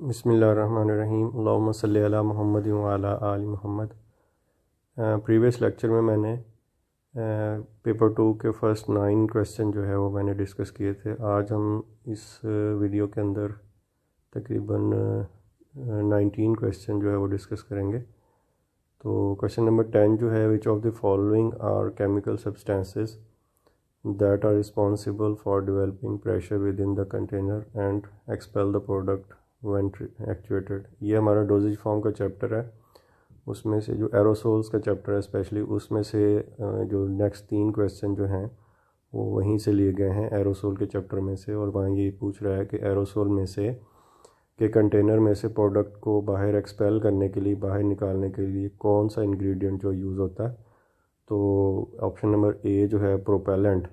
बिस्मिल्लाहिर्रहमानिर्रहीम अल्लाहुम्मा सल्लि अला मुहम्मद व अला आलि मुहम्मद। प्रीवियस लेक्चर में मैंने पेपर 2 के फ़र्स्ट 9 क्वेश्चन जो है वो मैंने डिस्कस किए थे। आज हम इस वीडियो के अंदर तकरीबन 19 क्वेश्चन जो है वो डिस्कस करेंगे। तो क्वेश्चन नंबर 10 जो है, which of the following are chemical substances that are responsible for developing pressure with in the container and expel the product when actuated. ये हमारा डोजेज फॉर्म का चैप्टर है। उसमें से जो एरोसोल्स का चैप्टर है स्पेशली, उसमें से जो नेक्स्ट 3 क्वेश्चन जो हैं वो वहीं से लिए गए हैं, एरोसोल के चैप्टर में से। और वहाँ ये पूछ रहा है कि एरोसोल में से के कंटेनर में से प्रोडक्ट को बाहर एक्सपेल करने के लिए, बाहर निकालने के लिए कौन सा इंग्रेडिएंट जो यूज़ होता है। तो ऑप्शन नंबर ए जो है, प्रोपेलेंट,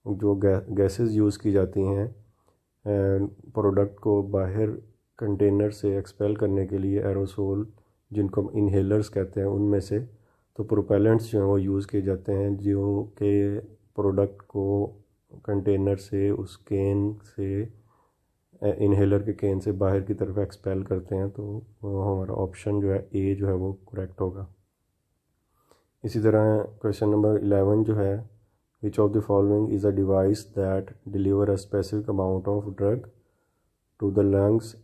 जो गैसेस यूज़ की जाती हैं प्रोडक्ट को बाहर कंटेनर से एक्सपेल करने के लिए, एरोसोल जिनको हम इनहेलर्स कहते हैं, उनमें से तो प्रोपेलेंट्स जो हैं वो यूज़ किए जाते हैं जो कि प्रोडक्ट को कंटेनर से, उस कैन से, इनहेलर के कैन से बाहर की तरफ एक्सपेल करते हैं। तो हमारा ऑप्शन जो है ए जो है वो करेक्ट होगा। इसी तरह क्वेश्चन नंबर 11 जो है, which of the following is a device that deliver a specific amount of drug to the lungs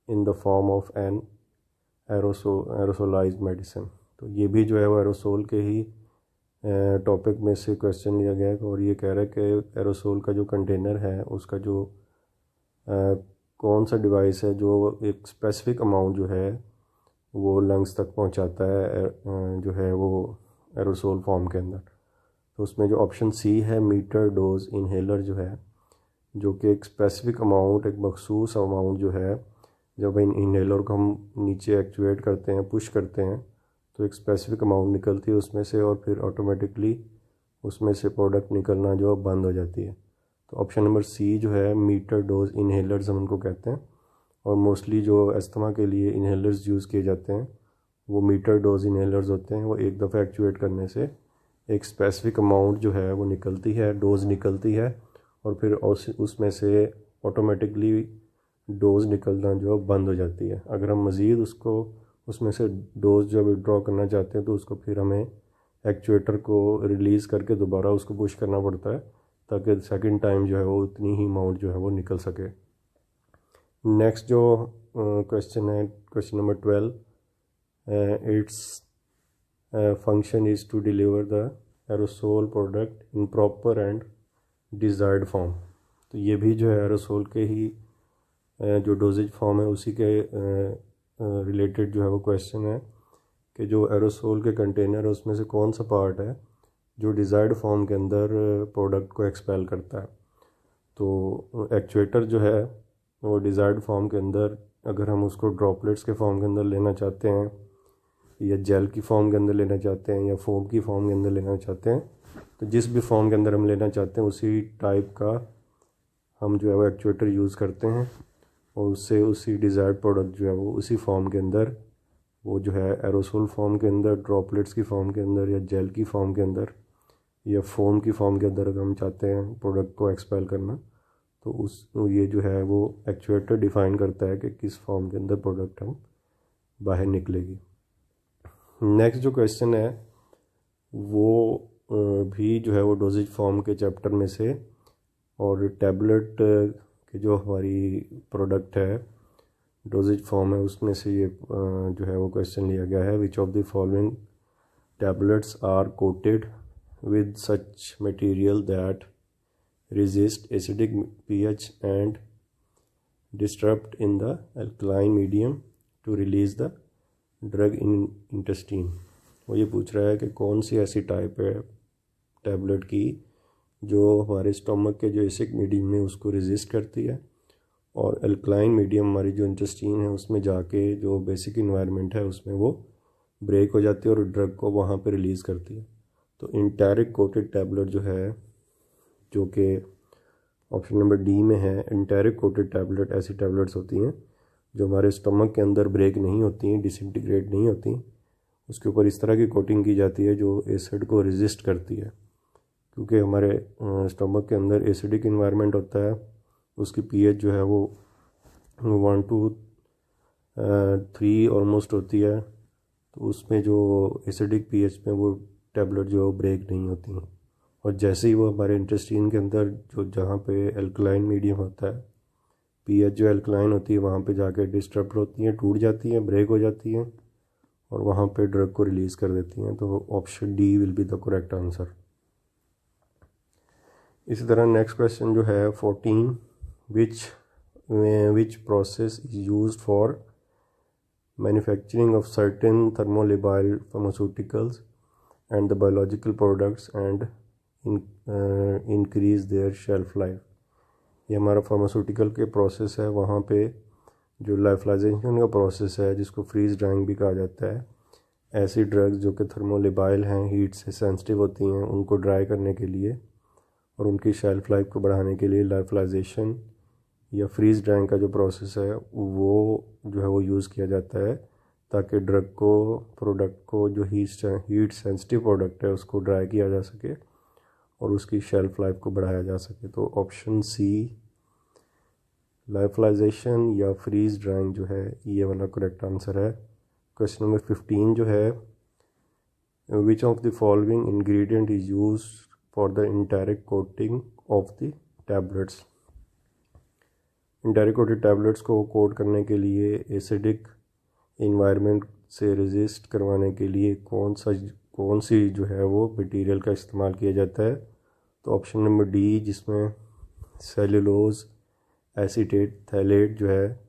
in the form of an aerosolized medicine. तो ये भी जो है वो एरोसोल के ही टॉपिक में से क्वेश्चन लिया गया है। और ये कह रहा है कि एरोसोल का जो कंटेनर है उसका जो कौन सा डिवाइस है जो एक स्पेसिफिक अमाउंट जो है वो लंग्स तक पहुंचाता है जो है वो एरोसोल फॉर्म के अंदर। तो उसमें जो ऑप्शन सी है, मीटर डोज इनहेलर जो है, जो कि एक स्पेसिफिक अमाउंट, एक मखसूस अमाउंट जो है, जब इन इनहेलर को हम नीचे एक्चुएट करते हैं, पुश करते हैं, तो एक स्पेसिफिक अमाउंट निकलती है उसमें से और फिर ऑटोमेटिकली उसमें से प्रोडक्ट निकलना जो बंद हो जाती है। तो ऑप्शन नंबर सी जो है, मीटर डोज इनहेलर्स हम उनको कहते हैं। और मोस्टली जो अस्थमा के लिए इनहेलर्स यूज़ किए जाते हैं वो मीटर डोज इनहेलर्स होते हैं। वो एक दफ़ा एक्चुएट करने से एक स्पेसिफिक अमाउंट जो है वो निकलती है, डोज निकलती है, और फिर उसमें से ऑटोमेटिकली डोज निकलना जो बंद हो जाती है। अगर हम मज़ीद उसको उसमें से डोज जब विड्रॉ करना चाहते हैं तो उसको फिर हमें एक्चुएटर को रिलीज़ करके दोबारा उसको पुश करना पड़ता है ताकि सेकंड टाइम जो है वो उतनी ही अमाउंट जो है वो निकल सके। नेक्स्ट जो क्वेश्चन है, question number 12, its function is to deliver the aerosol product in proper and desired form. तो ये भी जो है एरोसोल के ही जो डोजेज फॉर्म है उसी के रिलेटेड जो है वो क्वेश्चन है कि जो एरोसोल के कंटेनर है उसमें से कौन सा पार्ट है जो डिज़ायर्ड फॉर्म के अंदर प्रोडक्ट को एक्सपेल करता है। तो एक्चुएटर जो है वो डिज़ायर्ड फॉर्म के अंदर, अगर हम उसको ड्रॉपलेट्स के फॉर्म के अंदर लेना चाहते हैं या जेल की फॉर्म के अंदर लेना चाहते हैं या फोम की फॉर्म के अंदर लेना चाहते हैं, तो जिस भी फॉर्म के अंदर हम लेना चाहते हैं उसी टाइप का हम जो है वो एक्चुएटर यूज़ करते हैं और उससे उसी डिज़ायर्ड प्रोडक्ट जो है वो उसी फॉर्म के अंदर, वो जो है एरोसोल फॉर्म के अंदर, ड्रॉपलेट्स की फॉर्म के अंदर या जेल की फॉर्म के अंदर या फोम की फॉर्म के अंदर अगर हम चाहते हैं प्रोडक्ट को एक्सपेल करना, तो ये जो है वो एक्चुएटर डिफ़ाइन करता है कि किस फॉर्म के अंदर प्रोडक्ट हम बाहर निकलेगी। नेक्स्ट जो क्वेश्चन है वो भी जो है वो डोजेज फॉर्म के चैप्टर में से, और टैबलेट के जो हमारी प्रोडक्ट है, डोजेज फॉर्म है, उसमें से ये जो है वो क्वेश्चन लिया गया है। Which of the following tablets are coated with such material that resist acidic pH and disrupt in the alkaline medium to release the drug in intestine। वो ये पूछ रहा है कि कौन सी ऐसी टाइप है टैबलेट की जो हमारे स्टमक के जो एसिडिक मीडियम में उसको रेजिस्ट करती है और अल्कलाइन मीडियम हमारी जो इंटेस्टीन है उसमें जाके जो बेसिक इन्वायरमेंट है उसमें वो ब्रेक हो जाती है और ड्रग को वहाँ पे रिलीज़ करती है। तो इंटेरिक कोटेड टैबलेट जो है, जो कि ऑप्शन नंबर डी में है, इंटेरिक कोटेड टैबलेट ऐसी टैबलेट्स होती हैं जो हमारे स्टमक के अंदर ब्रेक नहीं होती हैं, डिसइंटीग्रेट नहीं होती, उसके ऊपर इस तरह की कोटिंग की जाती है जो एसिड को रेजिस्ट करती है। क्योंकि हमारे स्टमक के अंदर एसिडिक इन्वायरमेंट होता है, उसकी पीएच जो है वो 1 to 3 ऑलमोस्ट होती है, तो उसमें जो एसिडिक पीएच में वो टैबलेट जो ब्रेक नहीं होती हैं। और जैसे ही वो हमारे इंटेस्टाइन के अंदर जो जहाँ पे एल्कलाइन मीडियम होता है, पीएच जो एल्कलाइन होती है वहाँ पे जाके डिस्टर्ब होती हैं, टूट जाती हैं, ब्रेक हो जाती हैं और वहाँ पे ड्रग को रिलीज़ कर देती हैं। तो option D will be the correct answer. इसी तरह नेक्स्ट क्वेश्चन जो है 14, which process is used for manufacturing of certain thermolabile pharmaceuticals and the biological products and increase their shelf life। ये हमारा फार्मास्यूटिकल के प्रोसेस है, वहाँ पे जो लाइफलाइजेशन का प्रोसेस है जिसको फ्रीज ड्राइंग भी कहा जाता है, ऐसी ड्रग्स जो कि थर्मोलेबाइल हैं, हीट से सेंसिटिव होती हैं, उनको ड्राई करने के लिए और उनकी शेल्फ लाइफ को बढ़ाने के लिए लाइफलाइजेशन या फ्रीज ड्राइंग का जो प्रोसेस है वो जो है वो यूज़ किया जाता है, ताकि ड्रग को, प्रोडक्ट को, जो हीट सेंसिटिव प्रोडक्ट है उसको ड्राई किया जा सके और उसकी शेल्फ लाइफ को बढ़ाया जा सके। तो ऑप्शन सी लाइफलाइजेशन या फ्रीज ड्राइंग जो है ये वाला करेक्ट आंसर है। क्वेश्चन नंबर 15 जो है, which of the following ingredient is used for the indirect coating of the tablets. Indirect coated tablets को कोट करने के लिए एसिडिक इन्वायरमेंट से रेजिस्ट करवाने के लिए कौन सी जो है वो मटेरियल का इस्तेमाल किया जाता है। तो ऑप्शन नंबर डी, जिसमें सेलुलोज एसीटेट थैलेट जो है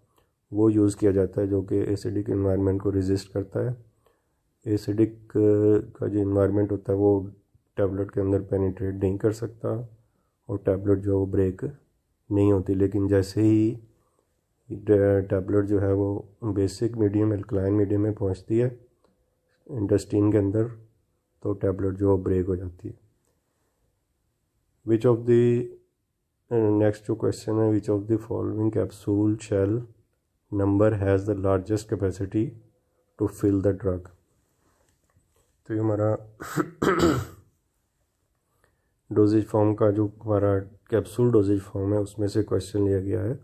वो यूज़ किया जाता है, जो कि एसिडिक इन्वायरमेंट को रेजिस्ट करता है। एसिडिक का जो इन्वायरमेंट होता है वो टैबलेट के अंदर पेनिट्रेट नहीं कर सकता और टैबलेट जो है वो ब्रेक नहीं होती। लेकिन जैसे ही टैबलेट जो है वो बेसिक मीडियम एल्कलाइन मीडियम में पहुंचती है इंटेस्टाइन के अंदर, तो टैबलेट जो ब्रेक हो जाती है। विच ऑफ द नेक्स्ट जो क्वेश्चन है, which of the following capsule shell number has the largest capacity to fill the drug. तो ये हमारा डोजेज फॉर्म का जो हमारा कैप्सूल डोजेज फॉर्म है उसमें से क्वेश्चन लिया गया है,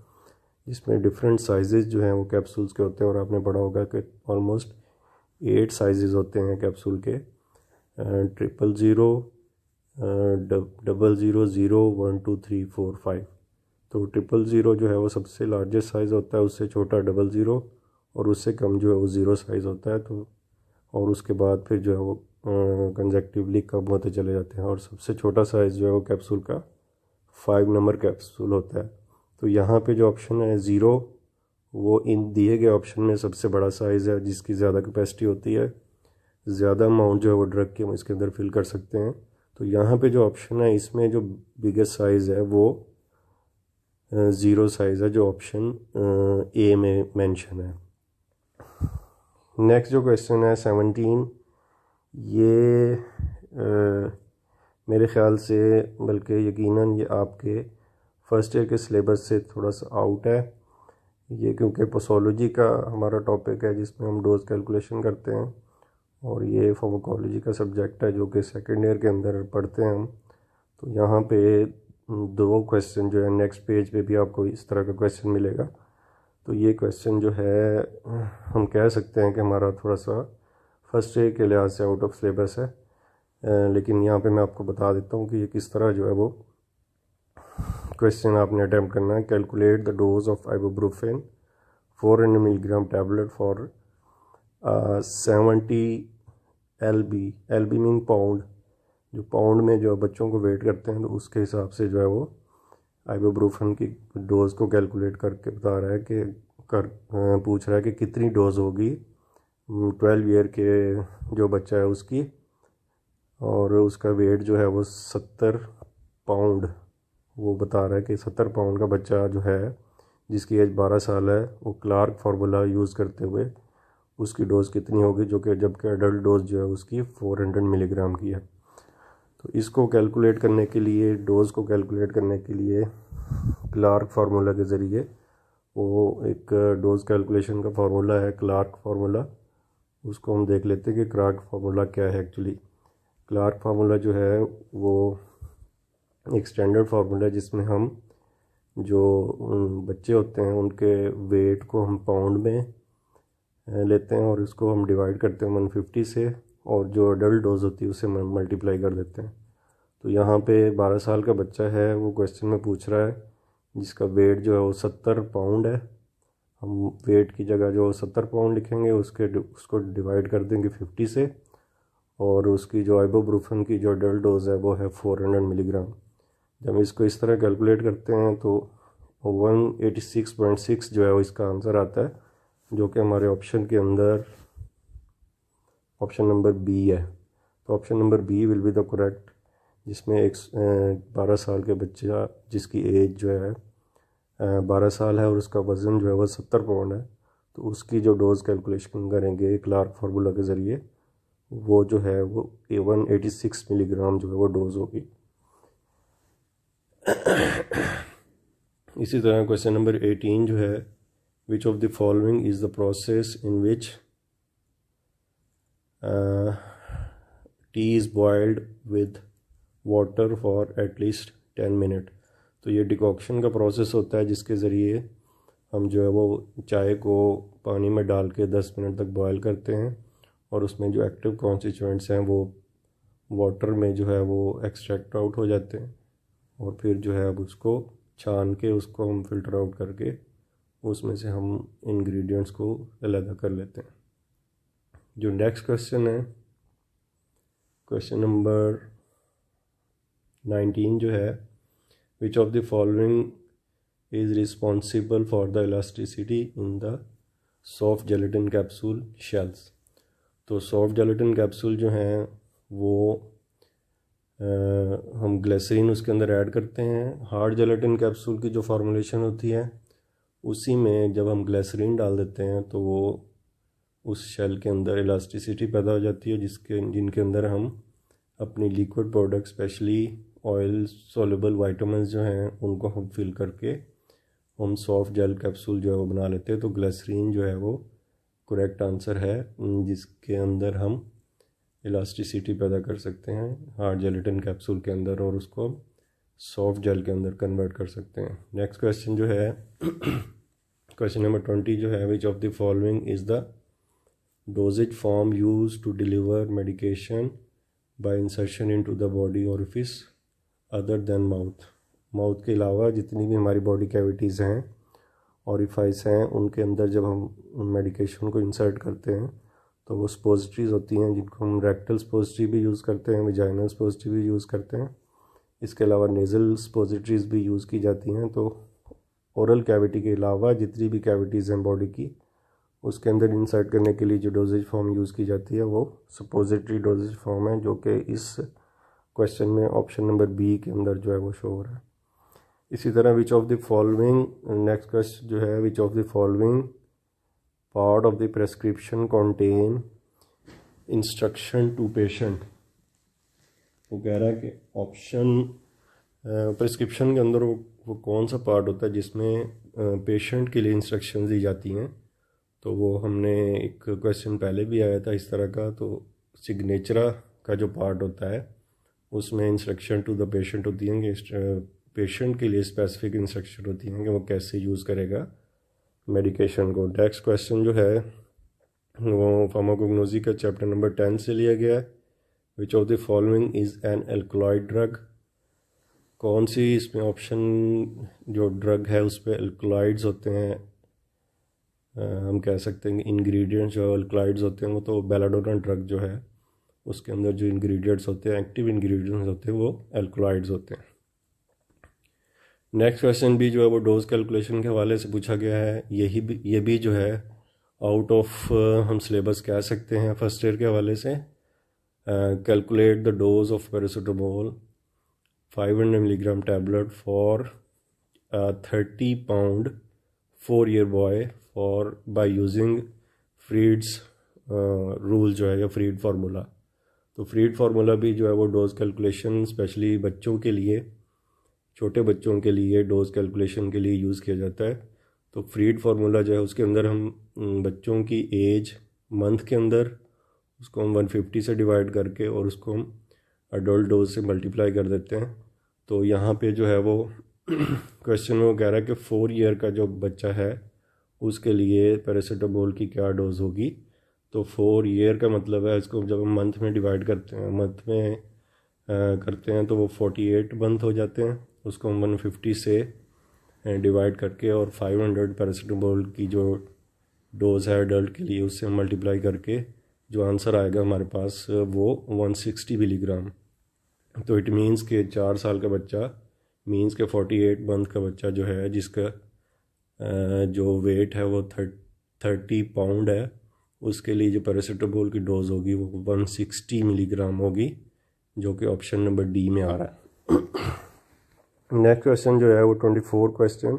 जिसमें डिफरेंट साइजेस जो हैं वो कैप्सूल्स के होते हैं। और आपने पढ़ा होगा कि ऑलमोस्ट 8 साइजेस होते हैं कैप्सूल के, 000, 000, 0, 1, 2, 3, 4, 5। तो 000 जो है वो सबसे लार्जेस्ट साइज़ होता है, उससे छोटा 00 और उससे कम जो है वो 0 साइज़ होता है। तो और उसके बाद फिर जो है वो कंजेक्टिवली कम होते चले जाते हैं और सबसे छोटा साइज़ जो है वो कैप्सूल का 5 नंबर कैप्सूल होता है। तो यहाँ पे जो ऑप्शन है 0, वो इन दिए गए ऑप्शन में सबसे बड़ा साइज़ है, जिसकी ज़्यादा कैपेसिटी होती है, ज़्यादा अमाउंट जो है वो ड्रग के हम इसके अंदर फिल कर सकते हैं। तो यहाँ पे जो ऑप्शन है इसमें जो बिगेस्ट साइज़ है वो 0 साइज़ है, जो ऑप्शन ए में मेंशन है। नेक्स्ट जो क्वेश्चन है 17, ये मेरे ख़्याल से, बल्कि यकीनन ये आपके फ़र्स्ट ईयर के सिलेबस से थोड़ा सा आउट है ये, क्योंकि पोसोलॉजी का हमारा टॉपिक है जिसमें हम डोज कैलकुलेशन करते हैं और ये फार्माकोलॉजी का सब्जेक्ट है जो कि सेकेंड ईयर के अंदर पढ़ते हैं हम। तो यहाँ पे 2 क्वेश्चन जो है नेक्स्ट पेज पे भी आपको इस तरह का क्वेश्चन मिलेगा। तो ये क्वेश्चन जो है हम कह सकते हैं कि हमारा थोड़ा सा फर्स्ट ईयर के लिहाज से आउट ऑफ सिलेबस है, लेकिन यहाँ पे मैं आपको बता देता हूँ कि ये किस तरह जो है वो क्वेश्चन आपने अटैम्प्ट करना है। Calculate the dose of ibuprofen 400 milligram tablet for 70 LB mean pound, जो पाउंड में जो बच्चों को वेट करते हैं तो उसके हिसाब से जो है वो आइबुप्रोफेन की डोज़ को कैलकुलेट करके बता रहा है कि पूछ रहा है कि कितनी डोज़ होगी 12 ईयर के जो बच्चा है उसकी, और उसका वेट जो है वो 70 पाउंड, वो बता रहा है कि 70 पाउंड का बच्चा जो है जिसकी एज 12 साल है, वो क्लार्क फार्मूला यूज़ करते हुए उसकी डोज़ कितनी होगी, जो कि जबकि एडल्ट डोज़ जो है उसकी 400 मिलीग्राम की है। तो इसको कैलकुलेट करने के लिए, डोज़ को कैलकुलेट करने के लिए क्लार्क फार्मूला के ज़रिए, वो एक डोज़ कैलकुलेशन का फार्मूला है क्लार्क फार्मूला, उसको हम देख लेते हैं कि क्लार्क फार्मूला क्या है एक्चुअली। क्लार्क फार्मूला जो है वो एक स्टैंडर्ड फार्मूला है जिसमें हम जो बच्चे होते हैं उनके वेट को हम पाउंड में लेते हैं और इसको हम डिवाइड करते हैं 150 से, और जो अडल्ट डोज होती है उसे मल्टीप्लाई कर देते हैं। तो यहाँ पे 12 साल का बच्चा है, वो क्वेश्चन में पूछ रहा है जिसका वेट जो है वो 70 पाउंड है। हम वेट की जगह जो 70 पाउंड लिखेंगे उसको डिवाइड कर देंगे 50 से, और उसकी जो आइबुप्रोफेन की जो अडल्ट डोज है वो है 400 मिलीग्राम। जब इसको इस तरह कैलकुलेट करते हैं तो 186.6 जो है वो इसका आंसर आता है, जो कि हमारे ऑप्शन के अंदर ऑप्शन नंबर बी है। तो option number B will be the correct, जिसमें एक 12 साल के बच्चा जिसकी एज जो है 12 साल है और उसका वज़न जो है वह 70 पाउंड है, तो उसकी जो डोज़ कैलकुलेशन करेंगे क्लार्क फार्मूला के ज़रिए, वो जो है वो 186 मिलीग्राम जो है वो डोज़ होगी। इसी तरह क्वेश्चन नंबर 18 जो है, which of the following is the process in which T is boiled with water for at least 10 minute. तो ये डिकॉक्शन का प्रोसेस होता है जिसके ज़रिए हम जो है वो चाय को पानी में डाल के 10 मिनट तक बॉयल करते हैं, और उसमें जो एक्टिव कॉन्स्टिट्यूएंट्स हैं वो वाटर में जो है वो एक्सट्रैक्ट आउट हो जाते हैं, और फिर जो है अब उसको छान के उसको हम फ़िल्टर आउट करके उसमें से हम इंग्रेडिएंट्स को अलग कर लेते हैं। जो नेक्स्ट क्वेश्चन है, क्वेश्चन नंबर 19 जो है, which of the following is responsible for the elasticity in the soft gelatin capsule shells. तो सॉफ्ट जेलेटिन कैप्सूल जो हैं वो हम ग्लिसरीन उसके अंदर ऐड करते हैं। हार्ड जेलेटिन कैप्सूल की जो फार्मूलेशन होती है उसी में जब हम ग्लिसरीन डाल देते हैं तो वो उस शेल के अंदर इलास्टिसिटी पैदा हो जाती है, जिनके अंदर हम अपनी liquid product specially oil soluble vitamins जो हैं उनको हम फिल करके हम सॉफ्ट जेल कैप्सूल जो है वो बना लेते हैं। तो ग्लिसरीन जो है वो करेक्ट आंसर है, जिसके अंदर हम इलास्टिसिटी पैदा कर सकते हैं हार्ड जेलेटिन कैप्सूल के अंदर, और उसको हम सॉफ्ट जेल के अंदर कन्वर्ट कर सकते हैं। नेक्स्ट क्वेश्चन जो है क्वेश्चन नंबर 20 जो है, which of the following is the dosage form use to deliver medication by insertion into the body orifice other than mouth. Mouth के अलावा जितनी भी हमारी बॉडी कैविटीज़ हैं, ओरिफाइस हैं, उनके अंदर जब हम मेडिकेशन को इंसर्ट करते हैं तो वो स्पोजिटरीज होती हैं, जिनको हम रेक्टल स्पोजिटरी भी यूज़ करते हैं, विजाइनल स्पोजिटरी भी यूज़ करते हैं। इसके अलावा नेज़ल स्पोजिटरीज भी यूज़ की जाती हैं। तो ओरल कैविटी के अलावा जितनी भी कैविटीज़ हैं बॉडी की, उसके अंदर इंसर्ट करने के लिए जो डोजेज फॉर्म यूज़ की जाती है वो सपोजिटरी डोजेज फॉर्म है, जो कि इस क्वेश्चन में ऑप्शन नंबर बी के अंदर जो है वो शो हो रहा है। इसी तरह which of the following, next question जो है, which of the following part of the prescription contain instruction to patient. वो कह रहा है कि ऑप्शन प्रेस्क्रिप्शन के अंदर वो कौन सा पार्ट होता है जिसमें पेशेंट के लिए इंस्ट्रक्शंस दी जाती हैं। तो वो हमने एक क्वेश्चन पहले भी आया था इस तरह का। तो सिग्नेचरा का जो पार्ट होता है उसमें इंस्ट्रक्शन टू द पेशेंट होती हैं कि पेशेंट के लिए स्पेसिफिक इंस्ट्रक्शन होती हैं कि वो कैसे यूज़ करेगा मेडिकेशन को। नेक्स्ट क्वेश्चन जो है वो फार्माकोग्नोसी का चैप्टर नंबर 10 से लिया गया है। Which of the following is an alkaloid drug. कौन सी इसमें ऑप्शन जो ड्रग है उस पर एल्कलॉइड्स होते हैं, हम कह सकते हैं कि इंग्रेडिएंट्स जो एल्कलॉइड्स होते हैं वो तो बेलाडोना ड्रग जो है उसके अंदर जो इंग्रेडिएंट्स होते हैं, एक्टिव इंग्रेडिएंट्स होते हैं, वो एल्कलॉइड्स होते हैं। नेक्स्ट क्वेश्चन भी जो है वो डोज कैलकुलेशन के हवाले से पूछा गया है। ये भी जो है आउट ऑफ हम सिलेबस कह सकते हैं फर्स्ट ईयर के हवाले से। Calculate the dose of paracetamol 500 milligram tablet for 30 pound 4 year boy for by using Fried's rule जो है या फ्रीड फार्मूला। तो फ्रीड फार्मूला भी जो है वो डोज कैलकुलेशन स्पेशली बच्चों के लिए, छोटे बच्चों के लिए डोज कैलकुलेशन के लिए यूज़ किया जाता है। तो फ्रीड फार्मूला जो है उसके अंदर हम बच्चों की एज मंथ के अंदर उसको हम 150 से डिवाइड करके और उसको हम अडल्ट डोज से मल्टीप्लाई कर देते हैं। तो यहाँ पे जो है वो क्वेश्चन में वो कह रहा है कि 4 ईयर का जो बच्चा है उसके लिए पैरासीटामोल की क्या डोज होगी। तो 4 ईयर का मतलब है, इसको जब हम मंथ में डिवाइड करते हैं, मंथ में करते हैं तो वो 48 मंथ हो जाते हैं। उसको हम 150 से डिवाइड करके और 500 पैरासीटामोल की जो डोज है एडल्ट के लिए उससे मल्टीप्लाई करके जो आंसर आएगा हमारे पास वो 160 मिलीग्राम। तो इट मीन्स के 4 साल का बच्चा मीन्स के 48 मंथ का बच्चा जो है जिसका जो वेट है वो 30 पाउंड है, उसके लिए जो पैरासीटामोल की डोज होगी वो 160 मिलीग्राम होगी, जो कि ऑप्शन नंबर डी में आ रहा है। नेक्स्ट क्वेश्चन जो है वो 24 question,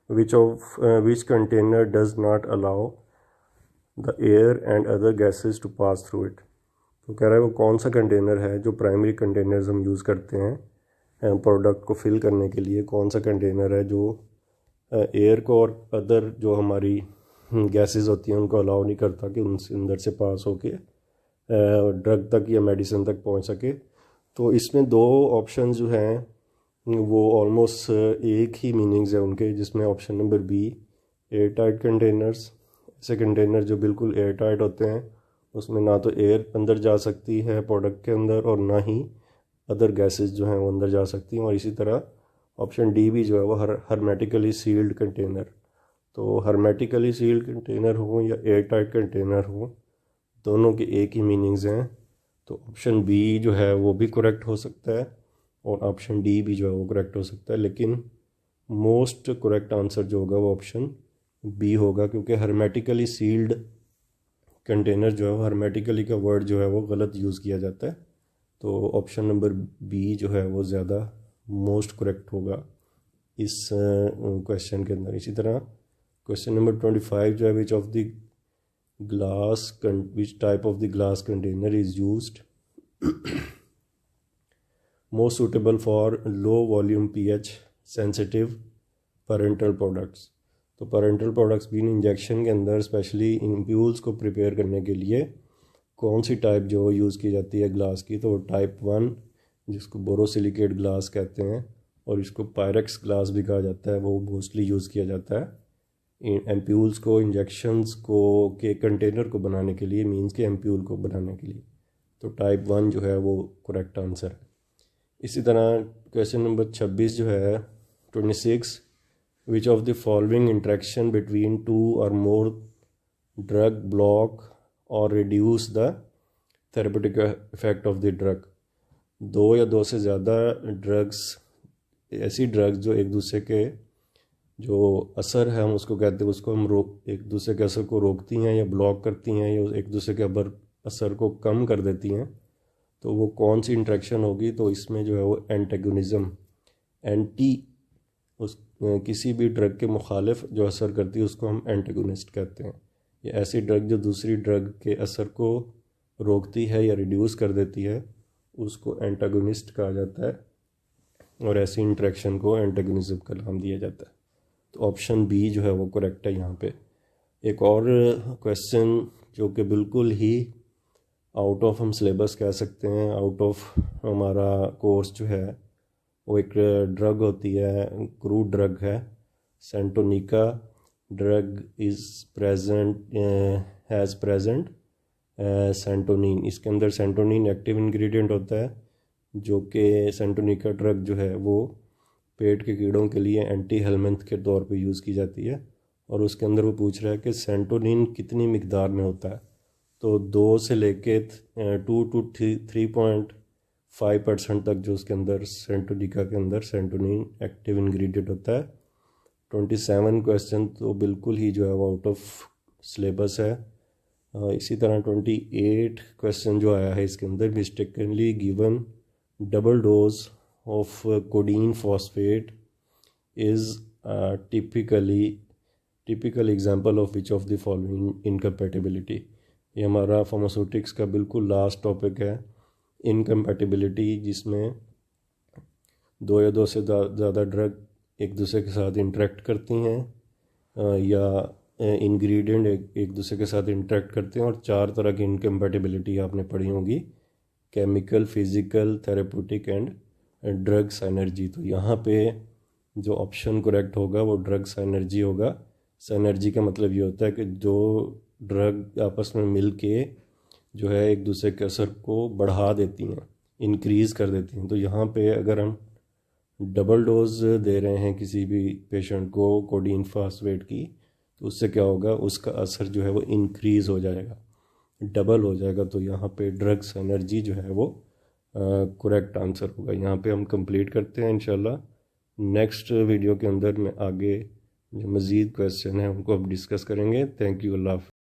which container does not allow the air and other gases to pass through it. तो कह रहा है वो कौन सा कंटेनर है जो प्राइमरी कंटेनर्स हम यूज़ करते हैं प्रोडक्ट को फिल करने के लिए, कौन सा कंटेनर है जो एयर को और अदर जो हमारी गैसेस होती हैं उनको अलाउ नहीं करता कि उनसे अंदर से पास होके ड्रग तक या मेडिसिन तक पहुंच सके। तो इसमें दो ऑप्शन जो हैं वो ऑलमोस्ट एक ही मीनिंग्स है उनके, जिसमें option number B air tight containers, ऐसे कंटेनर जो बिल्कुल एयर टाइट होते हैं, उसमें ना तो एयर अंदर जा सकती है प्रोडक्ट के अंदर और ना ही अदर गैसेस जो हैं वो अंदर जा सकती हैं। और इसी तरह ऑप्शन डी भी जो है वो हर्मेटिकली सील्ड कंटेनर। तो हर्मेटिकली सील्ड कंटेनर हो या एयर टाइट कंटेनर हो, दोनों के एक ही मीनिंग्स हैं। तो ऑप्शन बी जो है वो भी करेक्ट हो सकता है और ऑप्शन डी भी जो है वो करेक्ट हो सकता है, लेकिन मोस्ट करेक्ट आंसर जो होगा वो ऑप्शन बी होगा, क्योंकि हर्मेटिकली सील्ड कंटेनर जो है वो हर्मेटिकली का वर्ड जो है वो गलत यूज़ किया जाता है। तो ऑप्शन नंबर बी जो है वो ज़्यादा मोस्ट करेक्ट होगा इस क्वेश्चन के अंदर। इसी तरह क्वेश्चन नंबर 25 जो है which type of the glass container is used most suitable for low volume pH sensitive parental products. तो पेरेंटल प्रोडक्ट्स बीन इंजेक्शन के अंदर स्पेशली इम्प्यूल्स को प्रिपेयर करने के लिए कौन सी टाइप जो यूज़ की जाती है ग्लास की, तो टाइप 1 जिसको बोरोसिलिकेट ग्लास कहते हैं और इसको पायरेक्स ग्लास भी कहा जाता है, वो मोस्टली यूज़ किया जाता है एम्प्यूल्स को, इंजेक्शंस को के कंटेनर को बनाने के लिए, मींस के एम्प्यूल को बनाने के लिए। तो टाइप 1 जो है वो करेक्ट आंसर है। इसी तरह क्वेश्चन नंबर 26 जो है 26, विच of the following interaction between 2 और मोर ड्रग ब्लॉक और reduce the therapeutic effect of the drug. दो या दो से ज़्यादा ड्रग्स, ऐसी ड्रग्स जो एक दूसरे के जो असर है हम उसको कहते हैं, उसको हम एक दूसरे के असर को रोकती हैं या ब्लॉक करती हैं या एक दूसरे के असर को कम कर देती हैं, तो वो कौन सी इंट्रैक्शन होगी। तो इसमें जो है वो एंटेगोनिज्म, किसी भी ड्रग के मुखालिफ जो असर करती है उसको हम एंटेगोनिस्ट कहते हैं। या ऐसी ड्रग जो दूसरी ड्रग के असर को रोकती है या रिड्यूस कर देती है उसको एंटागोनिस्ट कहा जाता है, और ऐसी इंट्रैक्शन को एंटागोनिज्म का नाम दिया जाता है। तो ऑप्शन बी जो है वो करेक्ट है यहाँ पे। एक और क्वेश्चन जो कि बिल्कुल ही आउट ऑफ हम सिलेबस कह सकते हैं, आउट ऑफ हमारा कोर्स जो है, वो एक ड्रग होती है, क्रूड ड्रग है, santonica drug is present has present santonin. इसके अंदर सेंटोनिन एक्टिव इंग्रेडिएंट होता है, जो कि सेंटोनिका ड्रग जो है वो पेट के कीड़ों के लिए एंटी हेलमेंथ के तौर पे यूज़ की जाती है। और उसके अंदर वो पूछ रहा है कि सेंटोनिन कितनी मिकदार में होता है। तो 2 से लेके 2 to 3.5% तक जो उसके अंदर सेंटोनिका के अंदर सेंटोनिन एक्टिव इंग्रेडिएंट होता है। 27 क्वेश्चन तो बिल्कुल ही जो है वो आउट ऑफ सिलेबस है। इसी तरह 28 क्वेश्चन जो आया है इसके अंदर, mistakenly given double dose of codeine phosphate is typical example of which of the following incompatibility. ये हमारा फार्मास्यूटिक्स का बिल्कुल लास्ट टॉपिक है, इनकम्पैटिबिलिटी, जिसमें 2 या 2 से ज़्यादा ड्रग एक दूसरे के साथ इंटरेक्ट करती हैं या इंग्रेडिएंट एक दूसरे के साथ इंटरेक्ट करते हैं। और 4 तरह की इनकम्पैटिबिलिटी आपने पढ़ी होगी, chemical, physical, therapeutic and drug synergy. तो यहाँ पे जो ऑप्शन करेक्ट होगा वो ड्रग साइनर्जी होगा, सिनर्जी का मतलब ये होता है कि जो ड्रग आपस में मिल के जो है एक दूसरे के असर को बढ़ा देती हैं, इंक्रीज़ कर देती हैं। तो यहाँ पे अगर हम डबल डोज दे रहे हैं किसी भी पेशेंट को कोडीन फास्फेट की, तो उससे क्या होगा, उसका असर जो है वो इंक्रीज़ हो जाएगा, डबल हो जाएगा। तो यहाँ पे ड्रग्स एनर्जी जो है वो करेक्ट आंसर होगा। यहाँ पे हम कंप्लीट करते हैं इंशाल्लाह। नेक्स्ट वीडियो के अंदर मैं आगे जो मज़ीद क्वेश्चन है उनको अब डिस्कस करेंगे। थैंक यू, अल्लाह हाफ़िज़।